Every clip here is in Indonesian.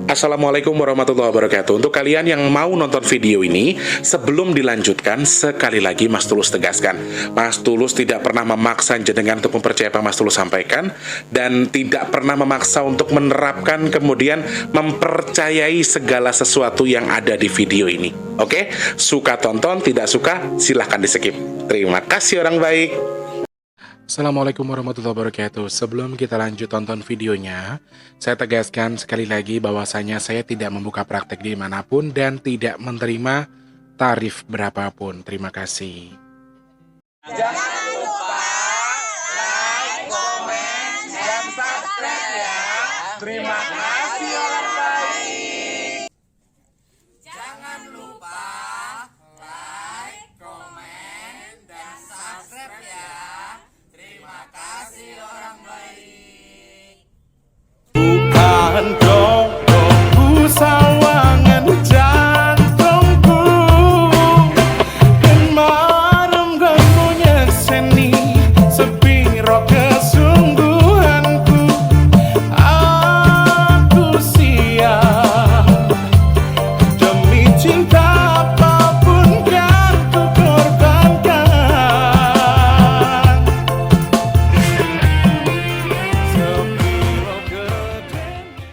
Assalamualaikum warahmatullahi wabarakatuh. Untuk kalian yang mau nonton video ini, sebelum dilanjutkan, sekali lagi Mas Tulus tegaskan, Mas Tulus tidak pernah memaksa jenengan untuk mempercayai apa Mas Tulus sampaikan, dan tidak pernah memaksa untuk menerapkan kemudian mempercayai segala sesuatu yang ada di video ini. Oke? Suka tonton, tidak suka silahkan di skip. Terima kasih orang baik. Assalamualaikum warahmatullahi wabarakatuh. Sebelum kita lanjut tonton videonya, saya tegaskan sekali lagi bahwasanya saya tidak membuka praktek dimanapun dan tidak menerima tarif berapapun. Terima kasih. Jangan lupa like, komen, dan subscribe ya. Terima kasih orang baik. Jangan lupa like, komen, dan subscribe ya. Terima kasih orang baik. Bukan dongku sawangan jantungku dan marem ganggunya seni sepiro kesungguhanku. Aku siap demi cinta apapun kan ku korbankan. Sepiro gedenya.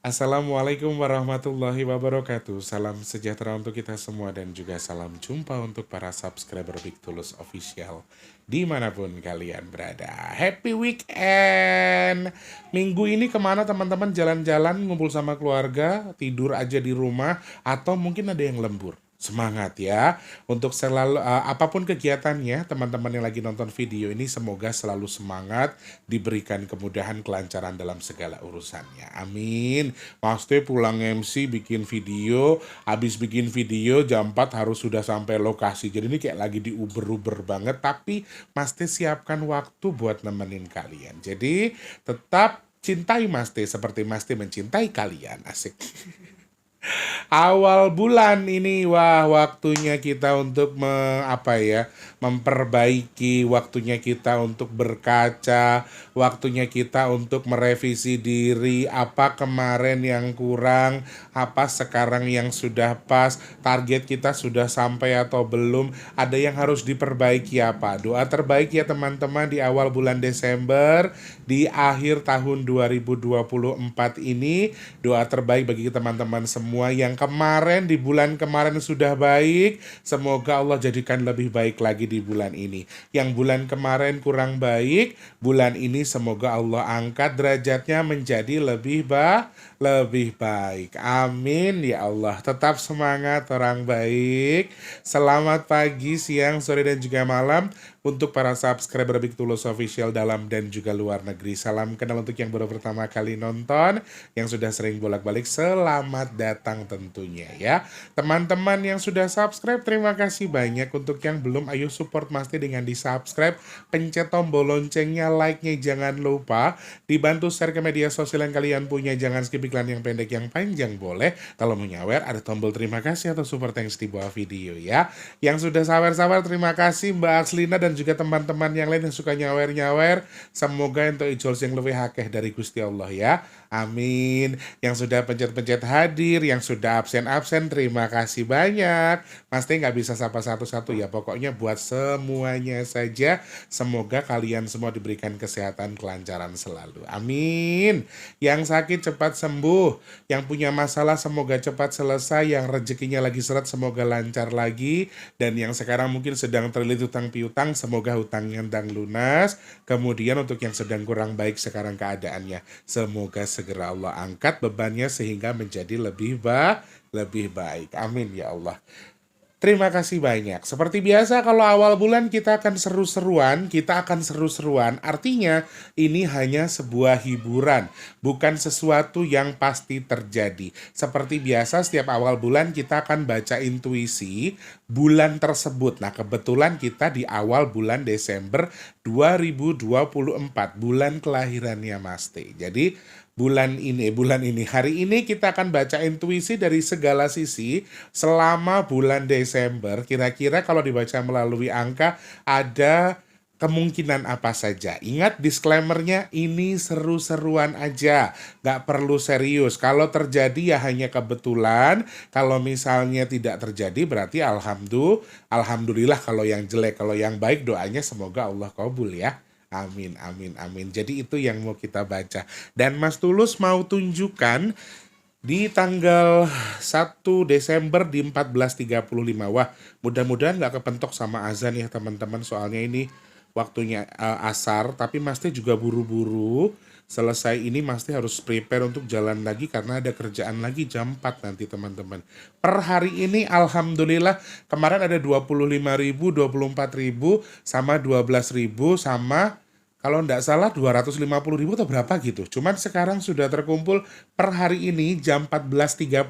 Assalamualaikum warahmatullahi wabarakatuh. Salam sejahtera untuk kita semua dan juga salam jumpa untuk para subscriber Big Tulus Official dimanapun kalian berada. Happy weekend. Minggu ini kemana teman-teman? Jalan-jalan, ngumpul sama keluarga, tidur aja di rumah, atau mungkin ada yang lembur? Semangat ya untuk selalu apapun kegiatannya, teman-teman yang lagi nonton video ini semoga selalu semangat, diberikan kemudahan, kelancaran dalam segala urusannya. Amin. Pasti pulang MC bikin video, habis bikin video jam 4 harus sudah sampai lokasi. Jadi ini kayak lagi di Uber-Uber banget, tapi pasti siapkan waktu buat nemenin kalian. Jadi tetap cintai Mas T seperti Mas T mencintai kalian. Asik. Awal bulan ini, wah, waktunya kita untuk memperbaiki, waktunya kita untuk berkaca, waktunya kita untuk merevisi diri, apa kemarin yang kurang, apa sekarang yang sudah pas, target kita sudah sampai atau belum, ada yang harus diperbaiki apa. Doa terbaik ya teman-teman di awal bulan Desember, di akhir tahun 2024 ini, doa terbaik bagi teman-teman semua yang kemarin di bulan kemarin sudah baik, semoga Allah jadikan lebih baik lagi di bulan ini. Yang bulan kemarin kurang baik, bulan ini semoga Allah angkat derajatnya menjadi lebih baik. Amin ya Allah. Tetap semangat orang baik. Selamat pagi, siang, sore, dan juga malam untuk para subscriber Big Tulus Official dalam dan juga luar negeri. Salam kenal untuk yang baru pertama kali nonton, yang sudah sering bolak-balik, selamat datang tentunya ya. Teman-teman yang sudah subscribe, terima kasih banyak. Untuk yang belum, ayo support Mas T dengan di subscribe, pencet tombol loncengnya, like-nya jangan lupa, dibantu share ke media sosial yang kalian punya, jangan skip iklan yang pendek yang panjang boleh. Kalau mau nyawer ada tombol terima kasih atau super thanks di bawah video ya. Yang sudah sawer-sawer terima kasih Mbak Aslina dan juga teman-teman yang lain yang suka nyawer-nyawer. Semoga untuk ijol yang lebih hakeh dari Gusti Allah ya. Amin. Yang sudah pencet-pencet hadir, yang sudah absen-absen, terima kasih banyak. Mas T nggak bisa sapa satu-satu ya, pokoknya buat semuanya saja. Semoga kalian semua diberikan kesehatan, kelancaran selalu. Amin. Yang sakit cepat sembuh, yang punya masalah semoga cepat selesai, yang rezekinya lagi seret semoga lancar lagi, dan yang sekarang mungkin sedang terlilit hutang piutang, semoga hutangnya lunas. Kemudian untuk yang sedang kurang baik sekarang keadaannya, semoga segera Allah angkat bebannya sehingga menjadi lebih baik. Amin ya Allah. Terima kasih banyak. Seperti biasa kalau awal bulan kita akan seru-seruan, artinya ini hanya sebuah hiburan, bukan sesuatu yang pasti terjadi. Seperti biasa setiap awal bulan kita akan baca intuisi bulan tersebut. Nah, kebetulan kita di awal bulan Desember 2024, bulan kelahirannya Mas T. Jadi bulan ini, hari ini kita akan baca intuisi dari segala sisi selama bulan Desember. Kira-kira kalau dibaca melalui angka ada kemungkinan apa saja. Ingat disclaimer-nya, ini seru-seruan aja, nggak perlu serius. Kalau terjadi ya hanya kebetulan, kalau misalnya tidak terjadi berarti alhamdulillah. Kalau yang jelek, kalau yang baik doanya semoga Allah kabul ya. Amin, amin, amin. Jadi itu yang mau kita baca. Dan Mas Tulus mau tunjukkan di tanggal 1 Desember di 14.35. Wah, mudah-mudahan nggak kepentok sama azan ya teman-teman. Soalnya ini waktunya asar, tapi Mas Teh juga buru-buru. Selesai ini Mas Teh harus prepare untuk jalan lagi karena ada kerjaan lagi jam 4 nanti teman-teman. Per hari ini alhamdulillah kemarin ada 25.000, 24.000, sama 12.000, sama kalau nggak salah 250.000 atau berapa gitu. Cuman sekarang sudah terkumpul per hari ini jam 14.36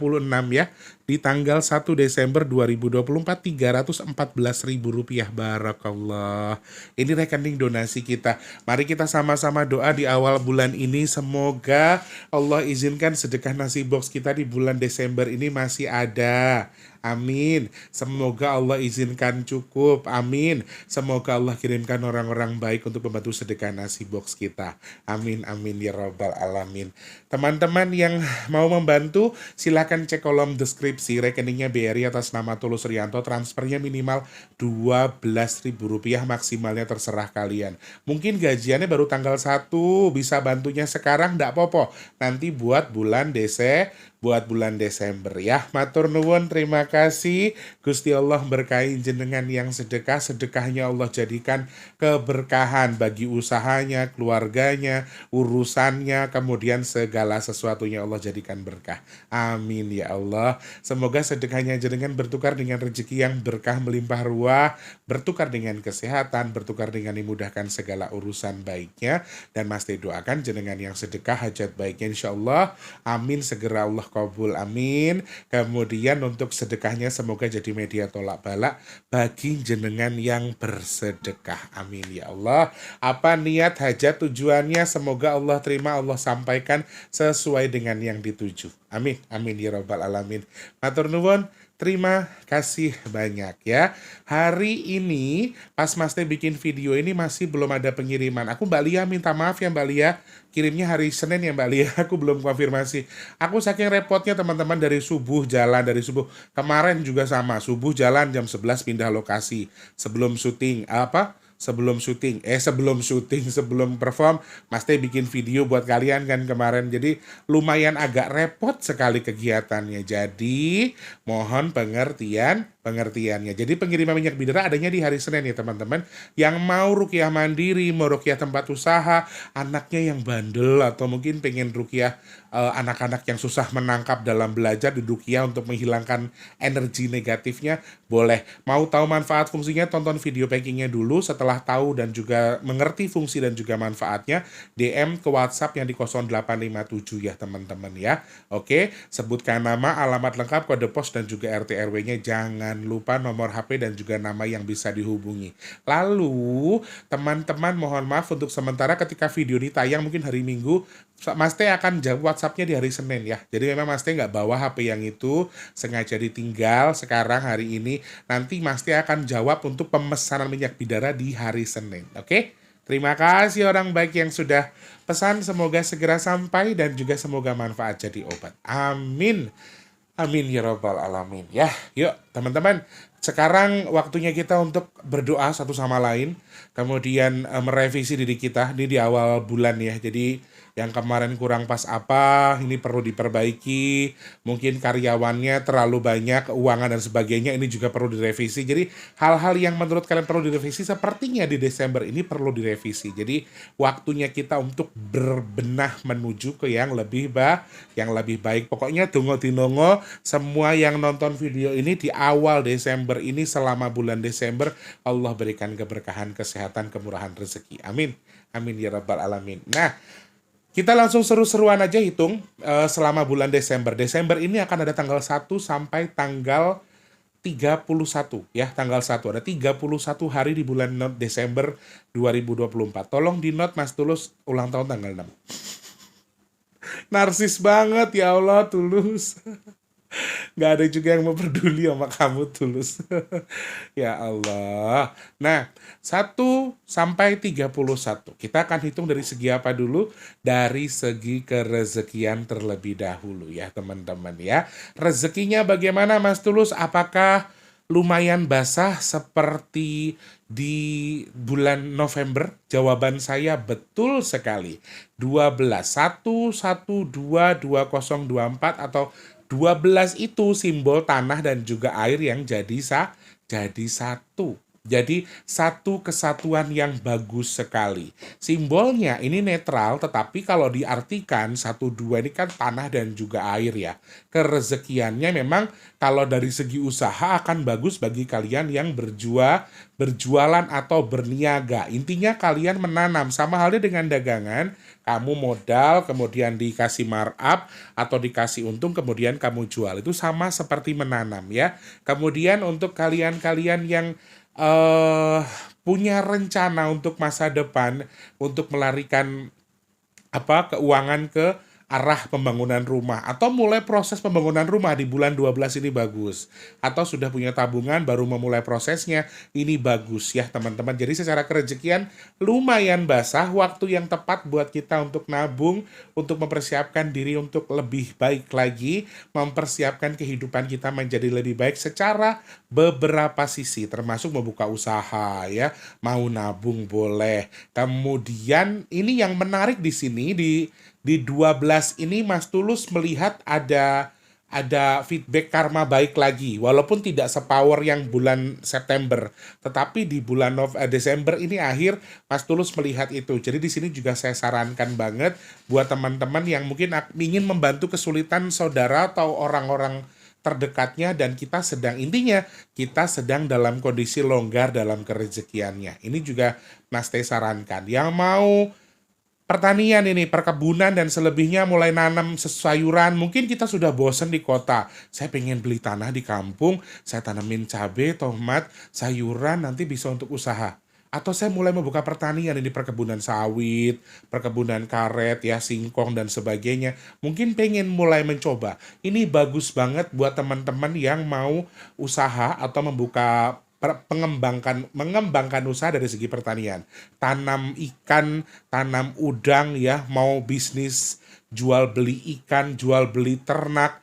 ya. Di tanggal 1 Desember 2024 Rp314.000. Barakallah. Ini rekening donasi kita. Mari kita sama-sama doa di awal bulan ini. Semoga Allah izinkan sedekah nasi box kita di bulan Desember ini masih ada. Amin. Semoga Allah izinkan cukup. Amin. Semoga Allah kirimkan orang-orang baik untuk membantu sedekah nasi box kita. Amin, amin ya rabbal alamin. Teman-teman yang mau membantu silakan cek kolom deskripsi. Rekeningnya BRI atas nama Tulus Rianto. Transfernya minimal Rp12.000, maksimalnya terserah kalian. Mungkin gajiannya baru tanggal 1, bisa bantunya sekarang ndak popo. Nanti buat bulan Desember ya. Matur nuwun, terima kasih. Gusti Allah berkahi jenengan yang sedekah. Sedekahnya Allah jadikan keberkahan bagi usahanya, keluarganya, urusannya, kemudian segala sesuatunya Allah jadikan berkah. Amin ya Allah. Semoga sedekahnya jenengan bertukar dengan rezeki yang berkah melimpah ruah, bertukar dengan kesehatan, bertukar dengan dimudahkan segala urusan baiknya. Dan Mas Teh doakan jenengan yang sedekah hajat baiknya insya Allah. Amin, segera Allah kabul, amin. Kemudian untuk sedekahnya semoga jadi media tolak balak bagi jenengan yang bersedekah. Amin ya Allah. Apa niat hajat tujuannya semoga Allah terima, Allah sampaikan sesuai dengan yang dituju. Amin, amin ya rabbal alamin. Matur nuwun. Terima kasih banyak ya. Hari ini pas Mas Teh bikin video ini masih belum ada pengiriman. Aku Mbak Lia minta maaf ya Mbak Lia. Kirimnya hari Senin ya Mbak Lia. Aku belum konfirmasi. Aku saking repotnya teman-teman dari subuh jalan. Dari subuh. Kemarin juga sama. Subuh jalan jam 11 pindah lokasi. Sebelum syuting. Sebelum perform, Mas Teh bikin video buat kalian kan kemarin. Jadi lumayan agak repot sekali kegiatannya. Jadi mohon pengertiannya. Jadi pengiriman minyak bidara adanya di hari Senin ya teman-teman. Yang mau ruqyah mandiri, mau ruqyah tempat usaha, anaknya yang bandel atau mungkin pengen ruqyah anak-anak yang susah menangkap dalam belajar di ruqyah untuk menghilangkan energi negatifnya, boleh. Mau tahu manfaat fungsinya, tonton video packingnya dulu. Setelah tahu dan juga mengerti fungsi dan juga manfaatnya, DM ke WhatsApp yang di 0857 ya teman-teman ya. Oke, sebutkan nama, alamat lengkap, kode pos dan juga RT RW-nya. Jangan lupa nomor HP dan juga nama yang bisa dihubungi. Lalu teman-teman mohon maaf untuk sementara ketika video ini tayang mungkin hari Minggu, Mas Teh akan jawab WhatsApp-nya di hari Senin ya. Jadi memang Mas Teh nggak bawa HP yang itu, sengaja ditinggal sekarang hari ini. Nanti Mas Teh akan jawab untuk pemesanan minyak bidara di hari Senin. Oke? Terima kasih orang baik yang sudah pesan. Semoga segera sampai dan juga semoga manfaat jadi obat. Amin. Amin ya rabbal alamin. Ya, yuk teman-teman. Sekarang waktunya kita untuk berdoa satu sama lain. Kemudian merevisi diri kita. Ini di awal bulan ya. Jadi yang kemarin kurang pas apa, ini perlu diperbaiki. Mungkin karyawannya terlalu banyak, keuangan dan sebagainya, ini juga perlu direvisi. Jadi hal-hal yang menurut kalian perlu direvisi sepertinya di Desember ini perlu direvisi. Jadi waktunya kita untuk berbenah menuju ke yang lebih baik. Pokoknya tunggu dinongo semua yang nonton video ini di awal Desember ini, selama bulan Desember Allah berikan keberkahan, kesehatan, kemurahan rezeki. Amin. Amin ya rabbal alamin. Nah, kita langsung seru-seruan aja hitung selama bulan Desember. Desember ini akan ada tanggal 1 sampai tanggal 31 ya, tanggal 1. Ada 31 hari di bulan Desember 2024. Tolong di note Mas Tulus ulang tahun tanggal 6. Narsis banget ya Allah Tulus. Nggak ada juga yang mau peduli sama kamu, Tulus. Ya Allah. Nah, 1 sampai 31. Kita akan hitung dari segi apa dulu? Dari segi kerezekian terlebih dahulu ya teman-teman ya. Rezekinya bagaimana Mas Tulus? Apakah lumayan basah seperti di bulan November? Jawaban saya betul sekali. 12, 1, 1, 2, 2024 atau 12 itu simbol tanah dan juga air yang jadi satu. Jadi satu kesatuan yang bagus sekali. Simbolnya ini netral, tetapi kalau diartikan 1, 2 ini kan tanah dan juga air ya. Kerezekiannya memang kalau dari segi usaha akan bagus bagi kalian yang berjualan atau berniaga. Intinya kalian menanam, sama halnya dengan dagangan, kamu modal kemudian dikasih markup atau dikasih untung kemudian kamu jual. Itu sama seperti menanam ya. Kemudian untuk kalian-kalian yang punya rencana untuk masa depan untuk melarikan keuangan ke arah pembangunan rumah atau mulai proses pembangunan rumah di bulan 12 ini bagus, atau sudah punya tabungan baru memulai prosesnya, ini bagus ya teman-teman. Jadi secara kerezekian lumayan basah, waktu yang tepat buat kita untuk nabung, untuk mempersiapkan diri untuk lebih baik lagi, mempersiapkan kehidupan kita menjadi lebih baik secara beberapa sisi, termasuk membuka usaha ya, mau nabung boleh. Kemudian ini yang menarik di sini di 12 ini Mas Tulus melihat ada feedback karma baik lagi, walaupun tidak sepower yang bulan September, tetapi di bulan Desember ini akhir Mas Tulus melihat itu. Jadi di sini juga saya sarankan banget buat teman-teman yang mungkin ingin membantu kesulitan saudara atau orang-orang terdekatnya, dan kita sedang dalam kondisi longgar dalam kerezekiannya. Ini juga Mas Teh sarankan yang mau pertanian ini, perkebunan dan selebihnya mulai nanam sayuran. Mungkin kita sudah bosen di kota. Saya pengen beli tanah di kampung, saya tanamin cabai, tomat, sayuran, nanti bisa untuk usaha. Atau saya mulai membuka pertanian ini, perkebunan sawit, perkebunan karet, ya singkong dan sebagainya. Mungkin pengen mulai mencoba. Ini bagus banget buat teman-teman yang mau usaha atau mengembangkan usaha dari segi pertanian. Tanam ikan, tanam udang ya, mau bisnis jual beli ikan, jual beli ternak,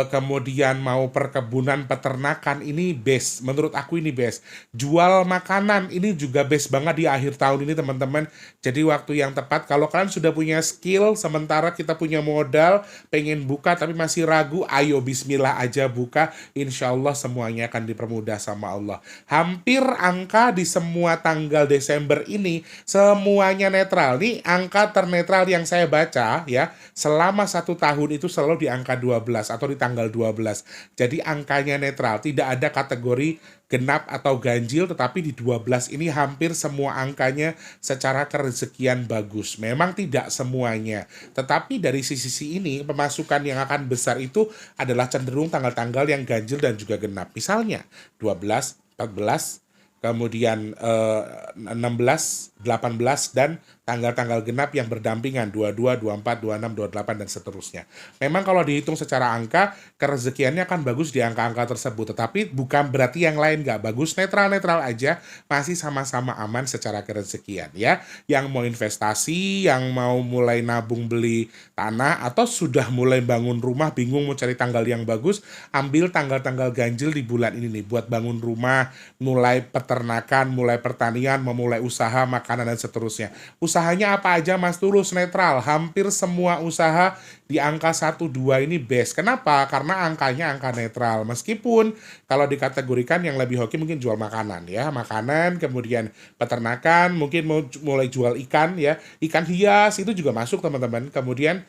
kemudian mau perkebunan peternakan, ini best, menurut aku ini best. Jual makanan ini juga best banget di akhir tahun ini teman-teman. Jadi waktu yang tepat, kalau kalian sudah punya skill, sementara kita punya modal, pengen buka tapi masih ragu, ayo bismillah aja buka, insya Allah semuanya akan dipermudah sama Allah. Hampir angka di semua tanggal Desember ini semuanya netral. Nih angka ternetral yang saya baca ya, selama 1 tahun itu selalu di angka 12 atau di tanggal 12. Jadi angkanya netral, tidak ada kategori genap atau ganjil, tetapi di 12 ini hampir semua angkanya secara kerezekian bagus. Memang tidak semuanya, tetapi dari sisi ini pemasukan yang akan besar itu adalah cenderung tanggal-tanggal yang ganjil dan juga genap. Misalnya 12, 14, kemudian 16, 18, dan tanggal-tanggal genap yang berdampingan 22, 24, 26, 28, dan seterusnya. Memang kalau dihitung secara angka, kerezekiannya akan bagus di angka-angka tersebut, tetapi bukan berarti yang lain nggak bagus, netral-netral aja, masih sama-sama aman secara kerezekian ya. Yang mau investasi, yang mau mulai nabung beli tanah, atau sudah mulai bangun rumah, bingung mau cari tanggal yang bagus, ambil tanggal-tanggal ganjil di bulan ini nih, buat bangun rumah, mulai peternakan, mulai pertanian, memulai usaha, makanan, dan seterusnya. Usahanya apa aja Mas Tulus? Netral. Hampir semua usaha di angka 1-2 ini best. Kenapa? Karena angkanya angka netral. Meskipun kalau dikategorikan yang lebih hoki mungkin jual makanan ya. Makanan, kemudian peternakan, mungkin mau mulai jual ikan ya. Ikan hias itu juga masuk teman-teman. Kemudian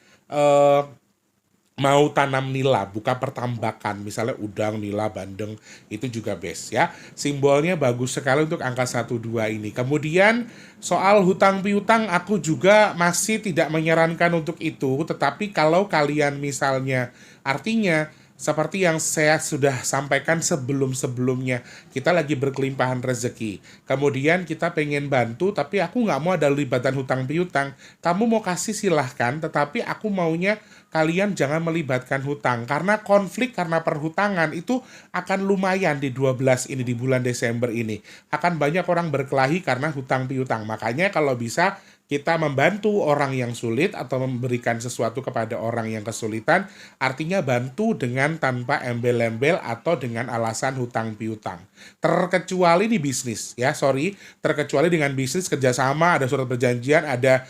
mau tanam nila, buka pertambakan, misalnya udang, nila, bandeng, itu juga best ya. Simbolnya bagus sekali untuk angka 1-2 ini. Kemudian soal hutang piutang aku juga masih tidak menyarankan untuk itu, tetapi kalau kalian misalnya artinya seperti yang saya sudah sampaikan sebelum-sebelumnya, kita lagi berkelimpahan rezeki. Kemudian kita pengen bantu, tapi aku nggak mau ada libatan hutang piutang. Kamu mau kasih silahkan, tetapi aku maunya kalian jangan melibatkan hutang. Karena konflik karena perhutangan itu akan lumayan di 12 ini, di bulan Desember ini. Akan banyak orang berkelahi karena hutang piutang. Makanya kalau bisa kita membantu orang yang sulit atau memberikan sesuatu kepada orang yang kesulitan, artinya bantu dengan tanpa embel-embel atau dengan alasan hutang piutang. Terkecuali di bisnis, ya sorry, terkecuali dengan bisnis kerjasama, ada surat perjanjian, ada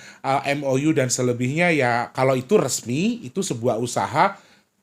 MOU dan selebihnya ya kalau itu resmi, itu sebuah usaha,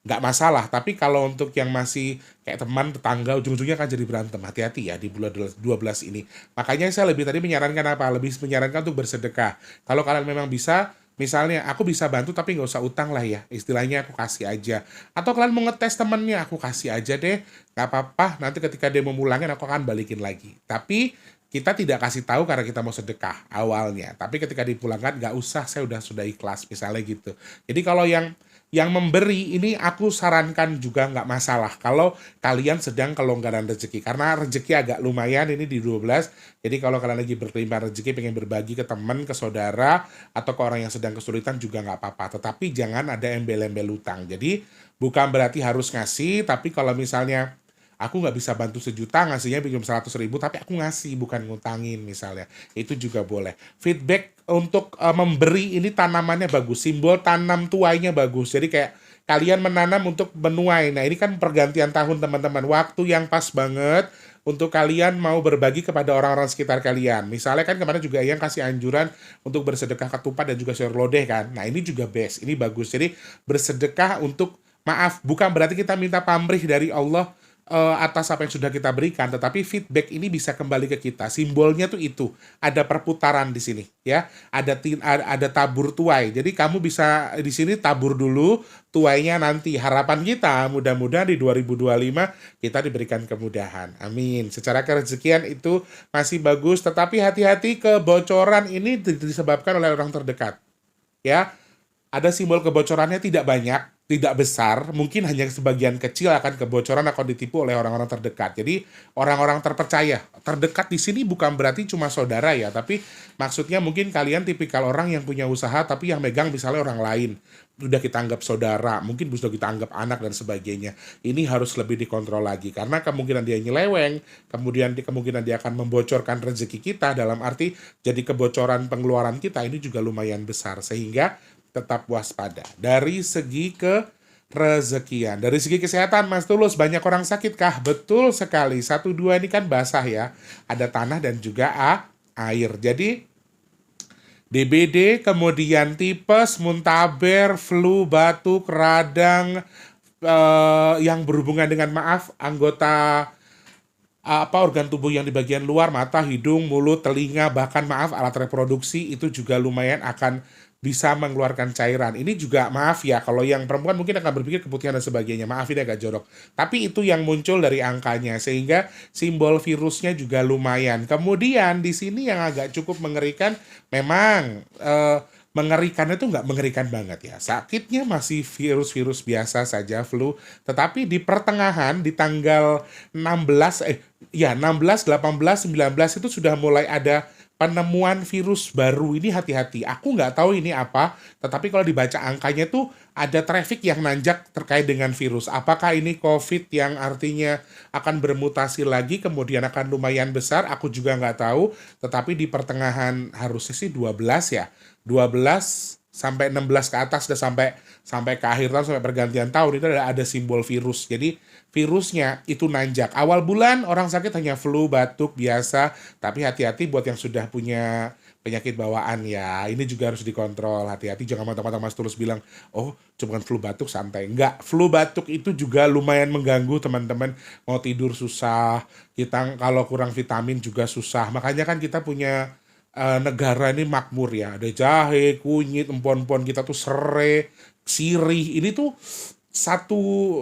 nggak masalah. Tapi kalau untuk yang masih kayak teman, tetangga, ujung-ujungnya kan jadi berantem. Hati-hati ya di bulan 12 ini. Makanya saya lebih tadi menyarankan apa? Lebih menyarankan untuk bersedekah. Kalau kalian memang bisa, misalnya aku bisa bantu tapi nggak usah utang lah ya. Istilahnya aku kasih aja. Atau kalian mau ngetes temennya, aku kasih aja deh. Nggak apa-apa, nanti ketika dia mau mulangin aku akan balikin lagi. Tapi kita tidak kasih tahu karena kita mau sedekah awalnya. Tapi ketika dipulangkan nggak usah, saya sudah ikhlas misalnya gitu. Jadi kalau yang memberi ini aku sarankan juga nggak masalah kalau kalian sedang kelonggaran rezeki, karena rezeki agak lumayan ini di 12. Jadi kalau kalian lagi berlimpah rezeki pengen berbagi ke teman, ke saudara, atau ke orang yang sedang kesulitan juga nggak apa-apa, tetapi jangan ada embel-embel utang. Jadi bukan berarti harus ngasih, tapi kalau misalnya aku nggak bisa bantu 1 juta, ngasihnya pinjam 100.000, tapi aku ngasih bukan ngutangin misalnya, itu juga boleh. Feedback untuk memberi ini tanamannya bagus, simbol tanam tuainya bagus, jadi kayak kalian menanam untuk menuai. Nah ini kan pergantian tahun teman-teman, waktu yang pas banget untuk kalian mau berbagi kepada orang-orang sekitar kalian. Misalnya kan kemarin juga yang kasih anjuran untuk bersedekah ketupat dan juga sayur lodeh kan, nah ini juga best, ini bagus. Jadi bersedekah untuk, maaf, bukan berarti kita minta pamrih dari Allah atas apa yang sudah kita berikan, tetapi feedback ini bisa kembali ke kita. Simbolnya tuh itu, ada perputaran di sini, ya. Ada tabur tuai. Jadi kamu bisa di sini tabur dulu, tuainya nanti. Harapan kita mudah-mudahan di 2025 kita diberikan kemudahan. Amin. Secara kerezekian itu masih bagus, tetapi hati-hati kebocoran ini disebabkan oleh orang terdekat. Ya, ada simbol kebocorannya tidak banyak, tidak besar, mungkin hanya sebagian kecil akan kebocoran akan ditipu oleh orang-orang terdekat. Jadi orang-orang terpercaya, terdekat di sini bukan berarti cuma saudara ya, tapi maksudnya mungkin kalian tipikal orang yang punya usaha tapi yang megang misalnya orang lain. Sudah kita anggap saudara, mungkin sudah kita anggap anak dan sebagainya. Ini harus lebih dikontrol lagi karena kemungkinan dia nyeleweng, kemungkinan dia akan membocorkan rezeki kita, dalam arti jadi kebocoran pengeluaran kita ini juga lumayan besar, sehingga tetap waspada. Dari segi kerezekian, dari segi kesehatan, Mas Tulus, banyak orang sakit kah? Betul sekali. 1-2 ini kan basah ya, ada tanah dan juga air. Jadi DBD, kemudian tipes, muntaber, flu, batuk, radang, yang berhubungan dengan, maaf, anggota organ tubuh yang di bagian luar, mata, hidung, mulut, telinga, bahkan maaf alat reproduksi itu juga lumayan akan bisa mengeluarkan cairan. Ini juga maaf ya, kalau yang perempuan mungkin akan berpikir keputihan dan sebagainya. Maaf ini agak jorok. Tapi itu yang muncul dari angkanya, sehingga simbol virusnya juga lumayan. Kemudian di sini yang agak cukup mengerikan, memang mengerikan itu nggak mengerikan banget ya. Sakitnya masih virus-virus biasa saja, flu. Tetapi di pertengahan, di tanggal 16, 18, 19 itu sudah mulai ada penemuan virus baru. Ini hati-hati. Aku nggak tahu ini apa, tetapi kalau dibaca angkanya tuh ada traffic yang nanjak terkait dengan virus. Apakah ini COVID yang artinya akan bermutasi lagi, kemudian akan lumayan besar? Aku juga nggak tahu, tetapi di pertengahan harusnya sih 12 ya. 12 sampai 16 ke atas, udah sampai ke akhir tahun, sampai pergantian tahun itu ada simbol virus. Jadi virusnya itu nanjak. Awal bulan orang sakit hanya flu, batuk biasa, tapi hati-hati buat yang sudah punya penyakit bawaan ya. Ini juga harus dikontrol. Hati-hati, jangan mata-mata Mas Tulus bilang, oh cuma flu batuk santai. Enggak, flu batuk itu juga lumayan mengganggu teman-teman. Mau tidur susah, kita kalau kurang vitamin juga susah. Makanya kan kita punya negara ini makmur ya, ada jahe, kunyit, empon-empon kita tuh serai, sirih, ini tuh satu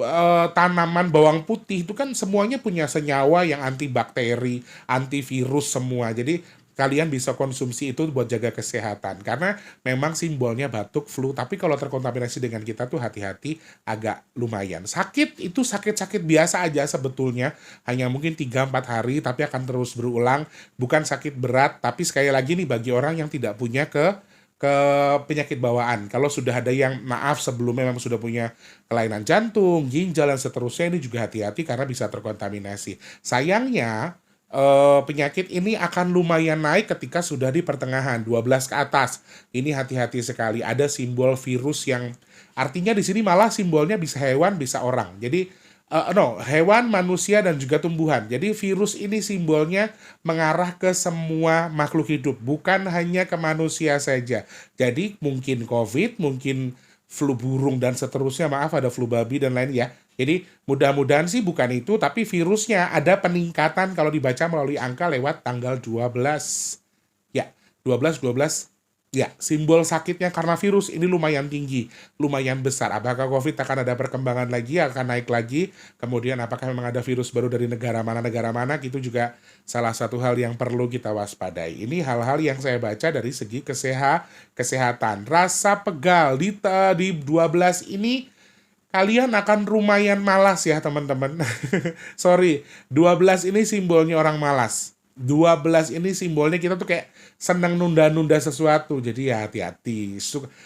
tanaman bawang putih itu kan semuanya punya senyawa yang antibakteri, antivirus semua. Jadi kalian bisa konsumsi itu buat jaga kesehatan. Karena memang simbolnya batuk, flu, tapi kalau terkontaminasi dengan kita tuh hati-hati, agak lumayan. Sakit itu sakit-sakit biasa aja sebetulnya, hanya mungkin 3-4 hari tapi akan terus berulang, bukan sakit berat, tapi sekali lagi nih bagi orang yang tidak punya ke penyakit bawaan. Kalau sudah ada yang maaf sebelumnya memang sudah punya kelainan jantung, ginjal dan seterusnya, ini juga hati-hati karena bisa terkontaminasi. Sayangnya penyakit ini akan lumayan naik ketika sudah di pertengahan 12 ke atas. Ini hati-hati sekali. Ada simbol virus yang artinya di sini malah simbolnya bisa hewan, bisa orang. Jadi hewan, manusia dan juga tumbuhan. Jadi virus ini simbolnya mengarah ke semua makhluk hidup, bukan hanya ke manusia saja. Jadi mungkin COVID, mungkin flu burung dan seterusnya, maaf ada flu babi dan lain ya. Jadi mudah-mudahan sih bukan itu, tapi virusnya ada peningkatan kalau dibaca melalui angka lewat tanggal 12. Ya, 12. Ya, simbol sakitnya karena virus ini lumayan tinggi, lumayan besar. Apakah COVID akan ada perkembangan lagi, akan naik lagi? Kemudian apakah memang ada virus baru dari negara mana, itu juga salah satu hal yang perlu kita waspadai. Ini hal-hal yang saya baca dari segi kesehatan. Rasa pegal di 12 ini kalian akan lumayan malas ya teman-teman. Sorry, 12 ini simbolnya orang malas. 12 ini simbolnya kita tuh kayak senang nunda-nunda sesuatu. Jadi ya hati-hati.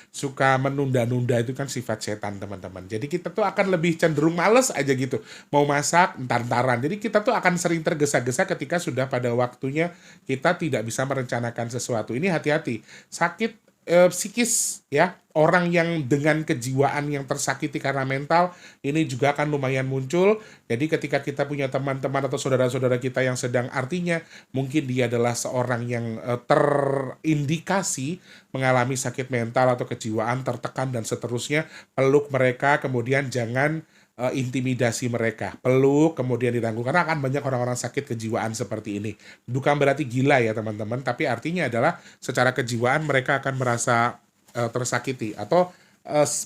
Suka menunda-nunda itu kan sifat setan teman-teman. Jadi kita tuh akan lebih cenderung males aja gitu. Mau masak, entar-entaran. Jadi kita tuh akan sering tergesa-gesa ketika sudah pada waktunya kita tidak bisa merencanakan sesuatu. Ini hati-hati. Sakit psikis ya, orang yang dengan kejiwaan yang tersakiti karena mental ini juga akan lumayan muncul. Jadi ketika kita punya teman-teman atau saudara-saudara kita yang sedang artinya mungkin dia adalah seorang yang terindikasi mengalami sakit mental atau kejiwaan, tertekan dan seterusnya, peluk mereka, kemudian jangan intimidasi mereka, peluk kemudian dirangkul, karena akan banyak orang-orang sakit kejiwaan seperti ini. Bukan berarti gila ya teman-teman, tapi artinya adalah secara kejiwaan mereka akan merasa tersakiti atau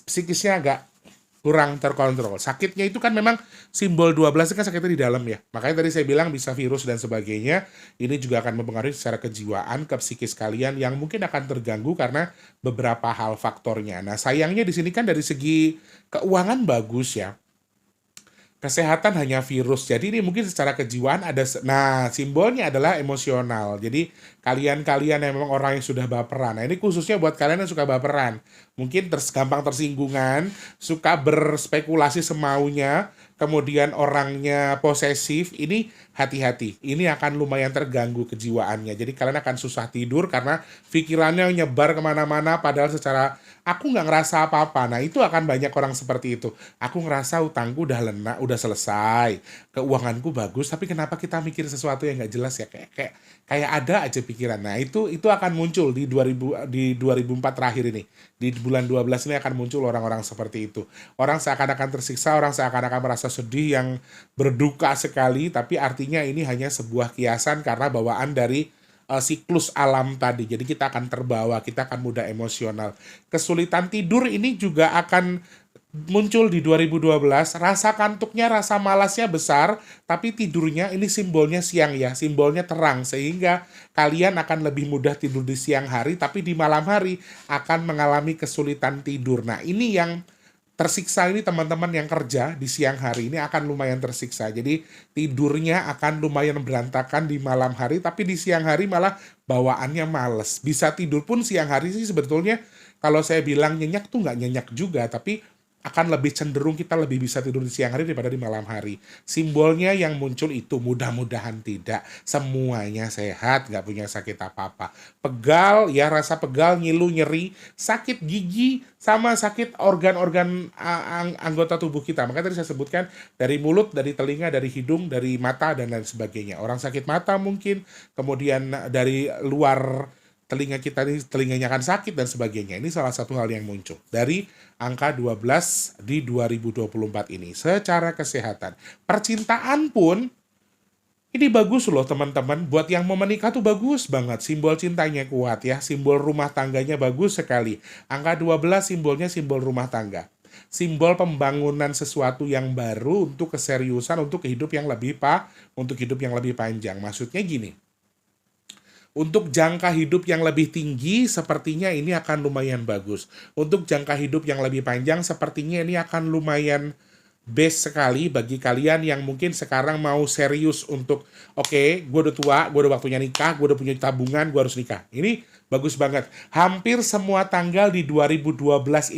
psikisnya agak kurang terkontrol. Sakitnya itu kan memang simbol 12 kan sakitnya di dalam ya. Makanya tadi saya bilang bisa virus dan sebagainya. Ini juga akan mempengaruhi secara kejiwaan ke psikis kalian yang mungkin akan terganggu karena beberapa hal faktornya. Nah, sayangnya di sini kan dari segi keuangan bagus ya. Kesehatan hanya virus. Jadi ini mungkin secara kejiwaan ada. Nah, simbolnya adalah emosional. Jadi kalian-kalian yang memang orang yang sudah baperan. Nah, ini khususnya buat kalian yang suka baperan. Mungkin gampang tersinggungan, suka berspekulasi semaunya, kemudian orangnya posesif. Ini hati-hati. Ini akan lumayan terganggu kejiwaannya. Jadi kalian akan susah tidur karena pikirannya nyebar kemana-mana padahal secara aku nggak ngerasa apa-apa. Nah, itu akan banyak orang seperti itu. Aku ngerasa utangku udah lunas, udah selesai, keuanganku bagus, tapi kenapa kita mikir sesuatu yang nggak jelas ya? Kayak ada aja pikiran. Nah, itu akan muncul di 2004 terakhir ini. Di bulan 12 ini akan muncul orang-orang seperti itu. Orang seakan-akan tersiksa, orang seakan-akan merasa sedih yang berduka sekali, tapi artinya ini hanya sebuah kiasan karena bawaan dari siklus alam tadi. Jadi kita akan terbawa, kita akan mudah emosional. Kesulitan tidur ini juga akan muncul di 2012. Rasa kantuknya, rasa malasnya besar, tapi tidurnya ini simbolnya siang ya, simbolnya terang, sehingga kalian akan lebih mudah tidur di siang hari, tapi di malam hari akan mengalami kesulitan tidur. Nah, ini yang tersiksa ini teman-teman yang kerja di siang hari ini akan lumayan tersiksa. Jadi tidurnya akan lumayan berantakan di malam hari, tapi di siang hari malah bawaannya males. Bisa tidur pun siang hari sih sebetulnya kalau saya bilang nyenyak tuh nggak nyenyak juga, tapi akan lebih cenderung kita lebih bisa tidur di siang hari daripada di malam hari. Simbolnya yang muncul itu mudah-mudahan tidak. Semuanya sehat, nggak punya sakit apa-apa. Pegal, ya rasa pegal, ngilu, nyeri, sakit gigi, sama sakit organ-organ anggota tubuh kita. Makanya tadi saya sebutkan dari mulut, dari telinga, dari hidung, dari mata, dan lain sebagainya. Orang sakit mata mungkin, kemudian dari luar telinga kita ini telinganya akan sakit dan sebagainya. Ini salah satu hal yang muncul dari angka 12 di 2024 ini secara kesehatan. Percintaan pun ini bagus loh teman-teman. Buat yang mau menikah tuh bagus banget. Simbol cintanya kuat ya. Simbol rumah tangganya bagus sekali. Angka 12 simbolnya simbol rumah tangga. Simbol pembangunan sesuatu yang baru untuk keseriusan, untuk hidup yang lebih untuk hidup yang lebih panjang. Maksudnya gini. Untuk jangka hidup yang lebih tinggi, sepertinya ini akan lumayan bagus. Untuk jangka hidup yang lebih panjang, sepertinya ini akan lumayan best sekali bagi kalian yang mungkin sekarang mau serius untuk, oke, gue udah tua, gue udah waktunya nikah, gue udah punya tabungan, gue harus nikah. Ini bagus banget. Hampir semua tanggal di 2012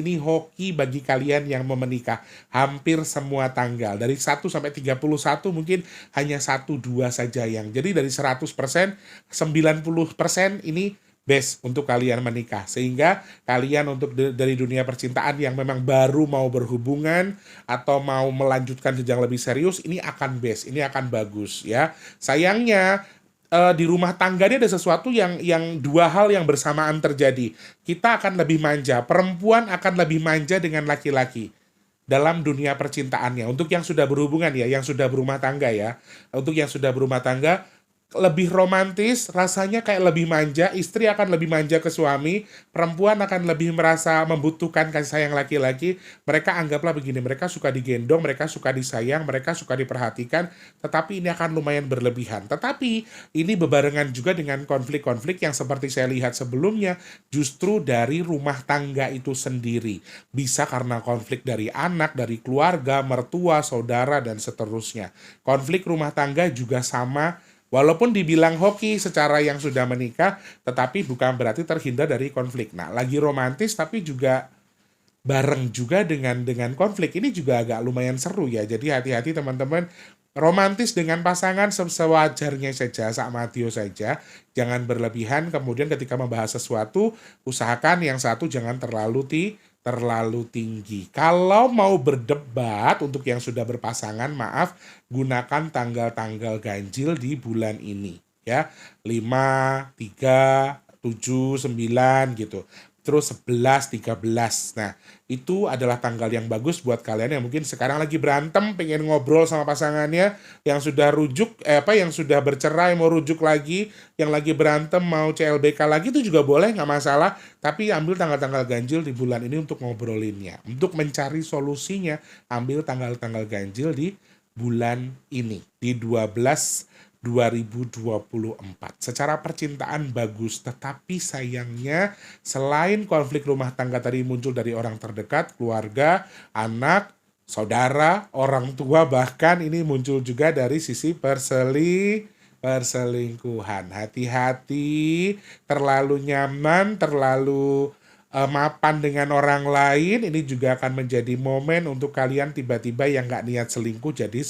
ini hoki bagi kalian yang mau menikah. Hampir semua tanggal. Dari 1 sampai 31 mungkin hanya 1-2 saja yang. Jadi dari 100%, 90% ini best untuk kalian menikah. Sehingga kalian untuk dari dunia percintaan yang memang baru mau berhubungan atau mau melanjutkan jenjang lebih serius, ini akan best, ini akan bagus ya. Sayangnya di rumah tangga ini ada sesuatu yang dua hal yang bersamaan terjadi. Kita akan lebih manja, perempuan akan lebih manja dengan laki-laki dalam dunia percintaannya. Untuk yang sudah berhubungan ya, yang sudah berumah tangga ya. Untuk yang sudah berumah tangga, lebih romantis, rasanya kayak lebih manja, istri akan lebih manja ke suami, perempuan akan lebih merasa membutuhkan kasih sayang laki-laki. Mereka anggaplah begini, mereka suka digendong, mereka suka disayang, mereka suka diperhatikan, tetapi ini akan lumayan berlebihan. Tetapi ini bebarengan juga dengan konflik-konflik yang seperti saya lihat sebelumnya, justru dari rumah tangga itu sendiri. Bisa karena konflik dari anak, dari keluarga, mertua, saudara, dan seterusnya. Konflik rumah tangga juga sama. Walaupun dibilang hoki secara yang sudah menikah, tetapi bukan berarti terhindar dari konflik. Nah, lagi romantis tapi juga bareng juga dengan konflik. Ini juga agak lumayan seru ya. Jadi hati-hati teman-teman. Romantis dengan pasangan sewajarnya saja, sakmatio saja. Jangan berlebihan. Kemudian ketika membahas sesuatu, usahakan yang satu jangan terlalu tinggi. Kalau mau berdebat untuk yang sudah berpasangan, maaf, gunakan tanggal-tanggal ganjil di bulan ini ya. 5, 3, 7, 9 gitu. Terus 11, 13. Nah, itu adalah tanggal yang bagus buat kalian yang mungkin sekarang lagi berantem, pengen ngobrol sama pasangannya, yang sudah yang sudah bercerai mau rujuk lagi, yang lagi berantem mau CLBK lagi, itu juga boleh, nggak masalah. Tapi ambil tanggal-tanggal ganjil di bulan ini untuk ngobrolinnya. Untuk mencari solusinya, ambil tanggal-tanggal ganjil di bulan ini. Di 2024. Secara percintaan bagus, tetapi sayangnya selain konflik rumah tangga tadi muncul dari orang terdekat, keluarga, anak, saudara, orang tua, bahkan ini muncul juga dari sisi perselingkuhan. Hati-hati, terlalu nyaman, terlalu mapan dengan orang lain, ini juga akan menjadi momen untuk kalian tiba-tiba yang nggak niat selingkuh jadi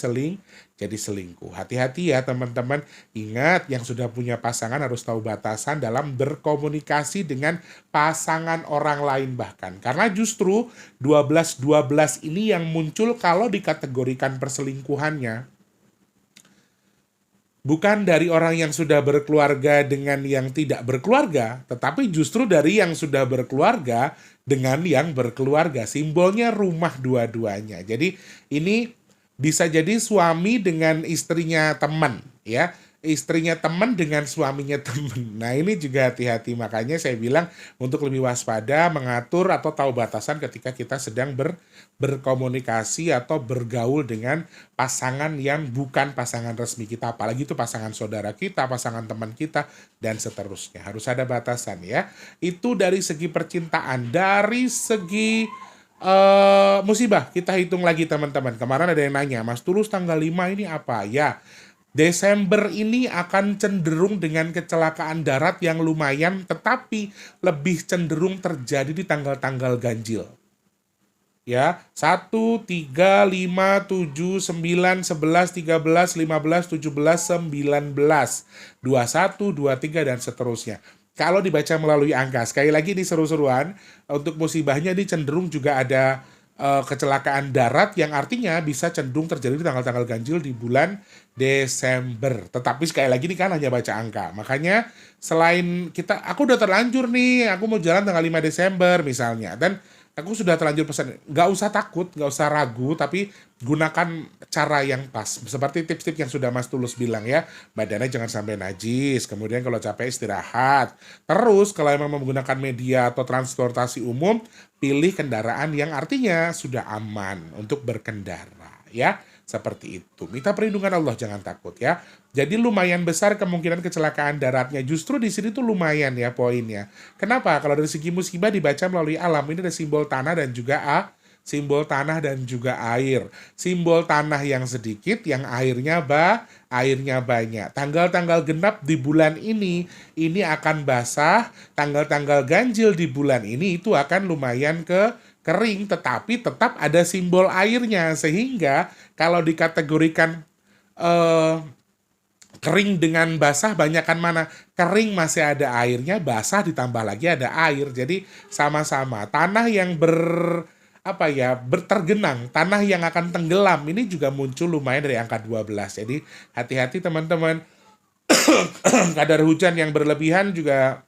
selingkuh. Hati-hati ya teman-teman. Ingat, yang sudah punya pasangan harus tahu batasan dalam berkomunikasi dengan pasangan orang lain bahkan. Karena justru 12-12 ini yang muncul kalau dikategorikan perselingkuhannya. Bukan dari orang yang sudah berkeluarga dengan yang tidak berkeluarga, tetapi justru dari yang sudah berkeluarga dengan yang berkeluarga. Simbolnya rumah dua-duanya. Jadi ini bisa jadi suami dengan istrinya teman, ya. Istrinya teman dengan suaminya teman. Nah, ini juga hati-hati. Makanya saya bilang untuk lebih waspada, mengatur atau tahu batasan ketika kita sedang berkomunikasi atau bergaul dengan pasangan yang bukan pasangan resmi kita. Apalagi itu pasangan saudara kita, pasangan teman kita, dan seterusnya. Harus ada batasan ya. Itu dari segi percintaan. Dari segi musibah, kita hitung lagi teman-teman. Kemarin ada yang nanya, Mas Tulus tanggal 5 ini apa? Ya, Desember ini akan cenderung dengan kecelakaan darat yang lumayan, tetapi lebih cenderung terjadi di tanggal-tanggal ganjil. Ya, 1, 3, 5, 7, 9, 11, 13, 15, 17, 19, 21, 23, dan seterusnya. Kalau dibaca melalui angka, sekali lagi ini seru-seruan, untuk musibahnya ini cenderung juga ada kecelakaan darat yang artinya bisa cenderung terjadi di tanggal-tanggal ganjil di bulan Desember. Tetapi sekali lagi ini kan hanya baca angka. Makanya selain aku udah terlanjur nih, aku mau jalan tanggal 5 Desember misalnya, dan aku sudah terlanjur pesan, nggak usah takut, nggak usah ragu, tapi gunakan cara yang pas. Seperti tips-tips yang sudah Mas Tulus bilang ya, badannya jangan sampai najis, kemudian kalau capek istirahat. Terus kalau memang menggunakan media atau transportasi umum, pilih kendaraan yang artinya sudah aman untuk berkendara ya. Seperti itu. Minta perlindungan Allah, jangan takut ya. Jadi lumayan besar kemungkinan kecelakaan daratnya. Justru di sini tuh lumayan ya poinnya. Kenapa? Kalau dari segi musibah dibaca melalui alam, ini ada simbol tanah dan juga simbol tanah dan juga air. Simbol tanah yang sedikit, yang airnya banyak. Tanggal-tanggal genap di bulan ini akan basah. Tanggal-tanggal ganjil di bulan ini itu akan lumayan kering, tetapi tetap ada simbol airnya. Sehingga kalau dikategorikan kering dengan basah, banyakan mana? Kering masih ada airnya, basah ditambah lagi ada air. Jadi sama-sama. Tanah yang bertergenang, tanah yang akan tenggelam, ini juga muncul lumayan dari angka 12. Jadi hati-hati teman-teman. Kadar hujan yang berlebihan juga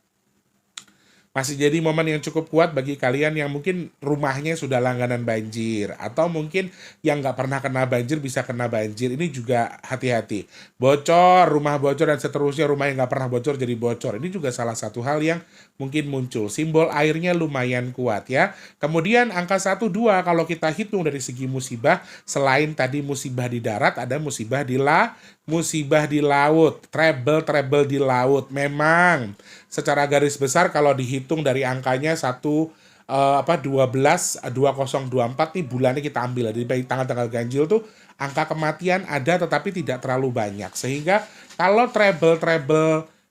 masih jadi momen yang cukup kuat bagi kalian yang mungkin rumahnya sudah langganan banjir. Atau mungkin yang nggak pernah kena banjir bisa kena banjir. Ini juga hati-hati. Bocor, rumah bocor dan seterusnya, rumah yang nggak pernah bocor jadi bocor. Ini juga salah satu hal yang mungkin muncul. Simbol airnya lumayan kuat ya. Kemudian angka 1, 2 kalau kita hitung dari segi musibah, selain tadi musibah di darat, ada musibah di laut, treble di laut. Memang secara garis besar kalau dihitung dari angkanya 2024 nih bulannya kita ambil. Jadi bagi tanggal-tanggal ganjil tuh angka kematian ada tetapi tidak terlalu banyak. Sehingga kalau treble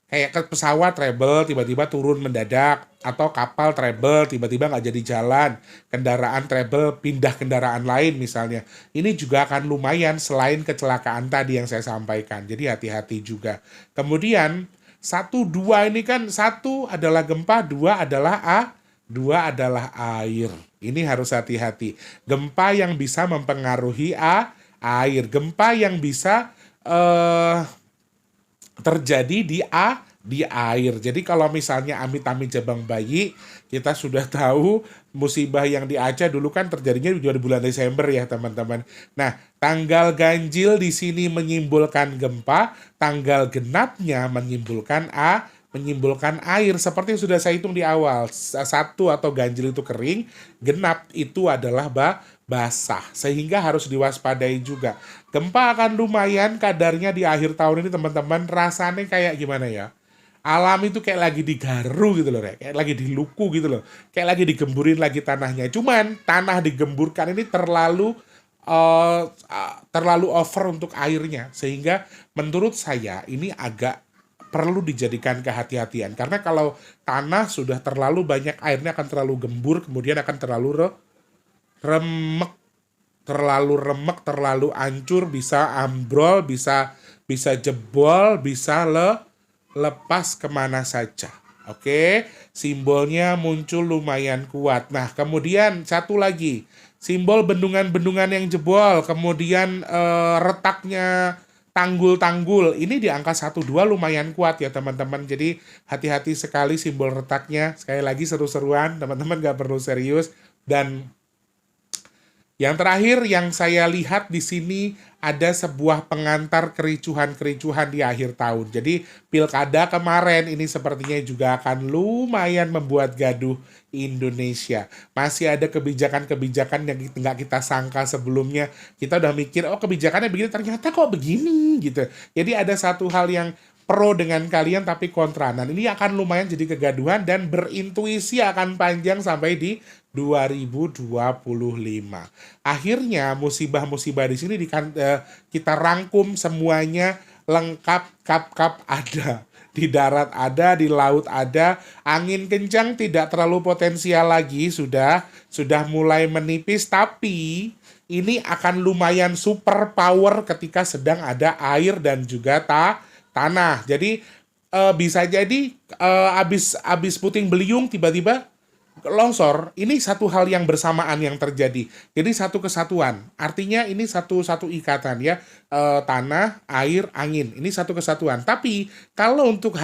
kayak ke pesawat treble tiba-tiba turun mendadak, atau kapal treble tiba-tiba nggak jadi jalan, kendaraan treble pindah kendaraan lain misalnya, ini juga akan lumayan selain kecelakaan tadi yang saya sampaikan. Jadi hati-hati juga. Kemudian 1, 2 ini kan 1 adalah gempa, 2 adalah air. Ini harus hati-hati. Gempa yang bisa mempengaruhi air, gempa yang bisa terjadi di air. Jadi kalau misalnya amit-amit jabang bayi, kita sudah tahu musibah yang di Aceh dulu kan terjadinya di bulan Desember ya teman-teman. Nah, tanggal ganjil di sini menyimbolkan gempa, tanggal genapnya menyimbolkan air. Seperti yang sudah saya hitung di awal, 1 atau ganjil itu kering, genap itu adalah basah, sehingga harus diwaspadai juga. Gempa akan lumayan kadarnya di akhir tahun ini teman-teman. Rasanya kayak gimana ya? Alam itu kayak lagi digaru gitu loh, kayak lagi diluku gitu loh, kayak lagi digemburin lagi tanahnya. Cuman tanah digemburkan ini terlalu over untuk airnya, sehingga menurut saya ini agak perlu dijadikan kehati-hatian. Karena kalau tanah sudah terlalu banyak airnya akan terlalu gembur, kemudian akan terlalu remek, terlalu hancur, bisa ambrol, bisa jebol, bisa lepas kemana saja. Oke, simbolnya muncul lumayan kuat. Nah, kemudian satu lagi, simbol bendungan-bendungan yang jebol, kemudian retaknya tanggul-tanggul. Ini di angka 1, 2 lumayan kuat ya teman-teman. Jadi hati-hati sekali simbol retaknya. Sekali lagi seru-seruan, teman-teman gak perlu serius. Dan yang terakhir yang saya lihat di sini ada sebuah pengantar kericuhan-kericuhan di akhir tahun. Jadi pilkada kemarin ini sepertinya juga akan lumayan membuat gaduh Indonesia. Masih ada kebijakan-kebijakan yang nggak kita sangka sebelumnya. Kita udah mikir, oh kebijakannya begini, ternyata kok begini gitu. Jadi ada satu hal yang pro dengan kalian tapi kontra. Nah, ini akan lumayan jadi kegaduhan dan berintuisi akan panjang sampai di 2025. Akhirnya musibah-musibah di sini kita rangkum semuanya lengkap, kap ada. Di darat ada, di laut ada, angin kencang tidak terlalu potensial lagi, sudah mulai menipis, tapi ini akan lumayan super power ketika sedang ada air dan juga tanah. Jadi bisa jadi abis puting beliung tiba-tiba longsor. Ini satu hal yang bersamaan yang terjadi. Jadi satu kesatuan. Artinya ini satu ikatan ya. Tanah, air, angin. Ini satu kesatuan. Tapi kalau untuk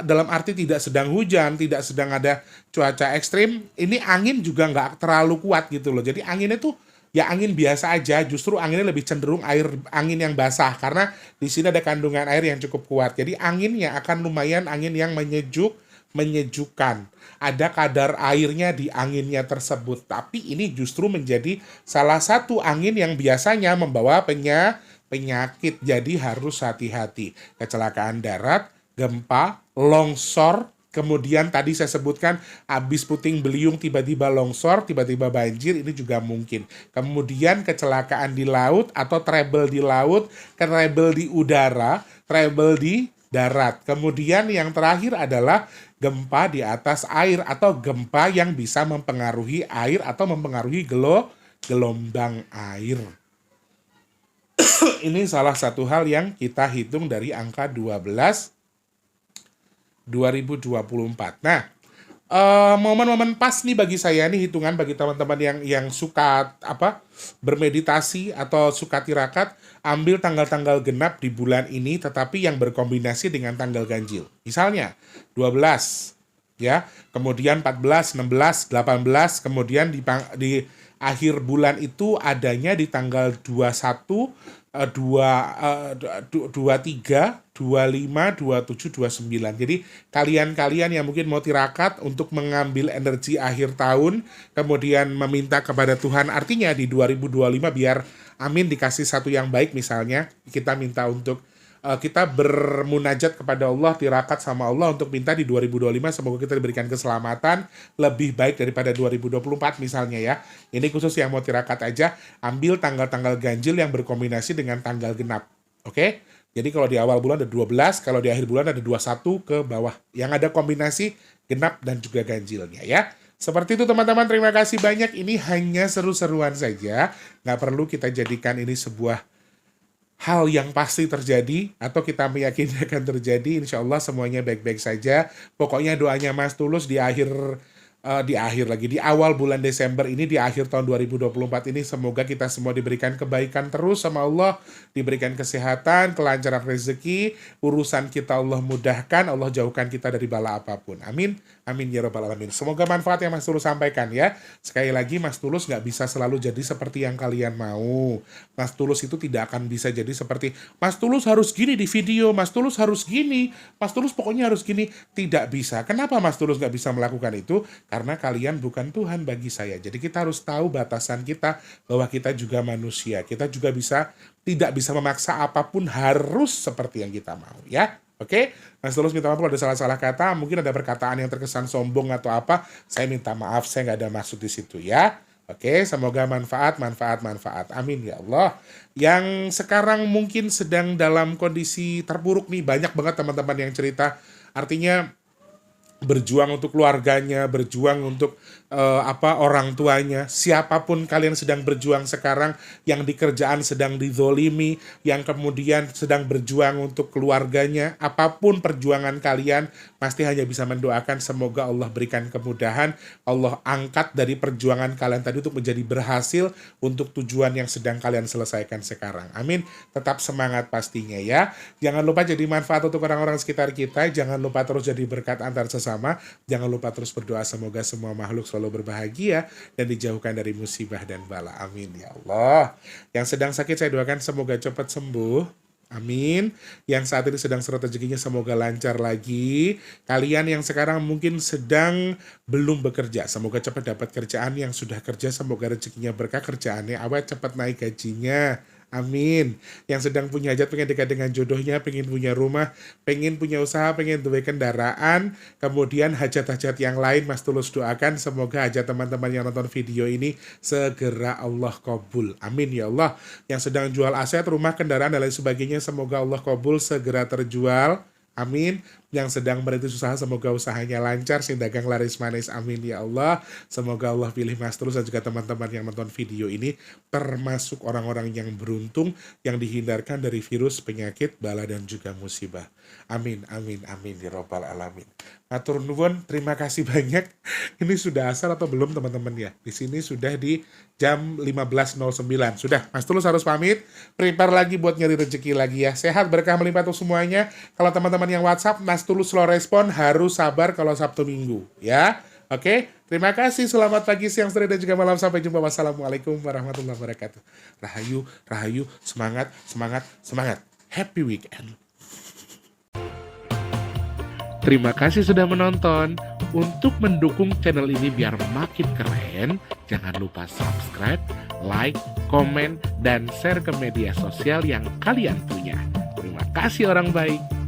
dalam arti tidak sedang hujan, tidak sedang ada cuaca ekstrim, ini angin juga nggak terlalu kuat gitu loh. Jadi anginnya tuh ya angin biasa aja, justru anginnya lebih cenderung angin yang basah karena di sini ada kandungan air yang cukup kuat. Jadi anginnya akan lumayan angin yang menyejuk, menyejukkan. Ada kadar airnya di anginnya tersebut. Tapi ini justru menjadi salah satu angin yang biasanya membawa penyakit. Jadi harus hati-hati. Kecelakaan darat, gempa, longsor, kemudian tadi saya sebutkan habis puting beliung tiba-tiba longsor, tiba-tiba banjir, ini juga mungkin. Kemudian kecelakaan di laut atau trouble di laut, trouble di udara, trouble di darat. Kemudian yang terakhir adalah gempa di atas air atau gempa yang bisa mempengaruhi air atau mempengaruhi gelombang air. Ini salah satu hal yang kita hitung dari angka 12 2024. Nah, momen-momen pas nih bagi saya nih, hitungan bagi teman-teman yang suka bermeditasi atau suka tirakat, ambil tanggal-tanggal genap di bulan ini tetapi yang berkombinasi dengan tanggal ganjil. Misalnya 12 ya, kemudian 14, 16, 18, kemudian di akhir bulan itu adanya di tanggal 21, 23, 25, 27, 29. Jadi kalian-kalian yang mungkin mau tirakat untuk mengambil energi akhir tahun, kemudian meminta kepada Tuhan, artinya di 2025 biar amin dikasih satu yang baik, misalnya kita minta untuk kita bermunajat kepada Allah, tirakat sama Allah untuk minta di 2025 semoga kita diberikan keselamatan lebih baik daripada 2024 misalnya ya. Ini khusus yang mau tirakat aja, ambil tanggal-tanggal ganjil yang berkombinasi dengan tanggal genap. Oke? Jadi kalau di awal bulan ada 12, kalau di akhir bulan ada 21 ke bawah. Yang ada kombinasi genap dan juga ganjilnya ya. Seperti itu teman-teman, terima kasih banyak. Ini hanya seru-seruan saja. Nggak perlu kita jadikan ini sebuah hal yang pasti terjadi atau kita meyakini akan terjadi. Insya Allah semuanya baik-baik saja. Pokoknya doanya Mas Tulus di awal bulan Desember ini, di akhir tahun 2024 ini, semoga kita semua diberikan kebaikan terus sama Allah, diberikan kesehatan, kelancaran rezeki, urusan kita Allah mudahkan, Allah jauhkan kita dari bala apapun. Amin, amin ya rabbal alamin. Semoga manfaat yang Mas Tulus sampaikan ya. Sekali lagi, Mas Tulus nggak bisa selalu jadi seperti yang kalian mau. Mas Tulus itu tidak akan bisa jadi seperti Mas Tulus harus gini di video, Mas Tulus harus gini, Mas Tulus pokoknya harus gini. Tidak bisa. Kenapa Mas Tulus nggak bisa melakukan itu? Karena kalian bukan Tuhan bagi saya. Jadi kita harus tahu batasan kita, bahwa kita juga manusia. Kita juga tidak bisa memaksa apapun harus seperti yang kita mau ya. Oke, Mas Tulus minta maaf kalau ada salah-salah kata, mungkin ada perkataan yang terkesan sombong atau apa, saya minta maaf, saya nggak ada maksud di situ ya. Oke, semoga manfaat. Amin ya Allah. Yang sekarang mungkin sedang dalam kondisi terpuruk nih, banyak banget teman-teman yang cerita, artinya berjuang untuk keluarganya, berjuang untuk orang tuanya. Siapapun kalian sedang berjuang sekarang, yang di kerjaan sedang dizolimi, yang kemudian sedang berjuang untuk keluarganya, apapun perjuangan kalian, pasti hanya bisa mendoakan semoga Allah berikan kemudahan, Allah angkat dari perjuangan kalian tadi untuk menjadi berhasil untuk tujuan yang sedang kalian selesaikan sekarang. Amin. Tetap semangat pastinya ya. Jangan lupa jadi manfaat untuk orang-orang sekitar kita, jangan lupa terus jadi berkat antar sesama, jangan lupa terus berdoa semoga semua makhluk selalu berbahagia dan dijauhkan dari musibah dan bala. Amin ya Allah. Yang sedang sakit saya doakan semoga cepat sembuh. Amin. Yang saat ini sedang seret rezekinya semoga lancar lagi. Kalian yang sekarang mungkin sedang belum bekerja, semoga cepat dapat kerjaan. Yang sudah kerja semoga rezekinya berkah, kerjaannya awet, cepat naik gajinya. Amin. Yang sedang punya hajat, pengen dekat dengan jodohnya, pengen punya rumah, pengen punya usaha, pengen duwe kendaraan, kemudian hajat-hajat yang lain Mas Tulus doakan semoga hajat teman-teman yang nonton video ini segera Allah kabul. Amin ya Allah. Yang sedang jual aset, rumah, kendaraan dan lain sebagainya semoga Allah kabul, segera terjual. Amin. Yang sedang merintis usaha semoga usahanya lancar, sing dagang laris manis. Amin ya Allah. Semoga Allah pilih Mas Tulus dan juga teman-teman yang nonton video ini termasuk orang-orang yang beruntung, yang dihindarkan dari virus, penyakit, bala dan juga musibah. Amin, amin, amin ya rabbal alamin. Matur nuwun, terima kasih banyak. Ini sudah asal atau belum teman-teman ya? Di sini sudah di jam 15.09. Sudah, Mas Tulus harus pamit. Prepare lagi buat nyari rezeki lagi ya. Sehat, berkah melimpah untuk semuanya. Kalau teman-teman yang WhatsApp, Mas Tulus slow respon, harus sabar kalau Sabtu Minggu ya. Oke, terima kasih. Selamat pagi, siang, sore, dan juga malam. Sampai jumpa. Wassalamualaikum warahmatullahi wabarakatuh. Rahayu, rahayu, semangat, semangat, semangat. Happy weekend. Terima kasih sudah menonton. Untuk mendukung channel ini biar makin keren, jangan lupa subscribe, like, komen, dan share ke media sosial yang kalian punya. Terima kasih orang baik.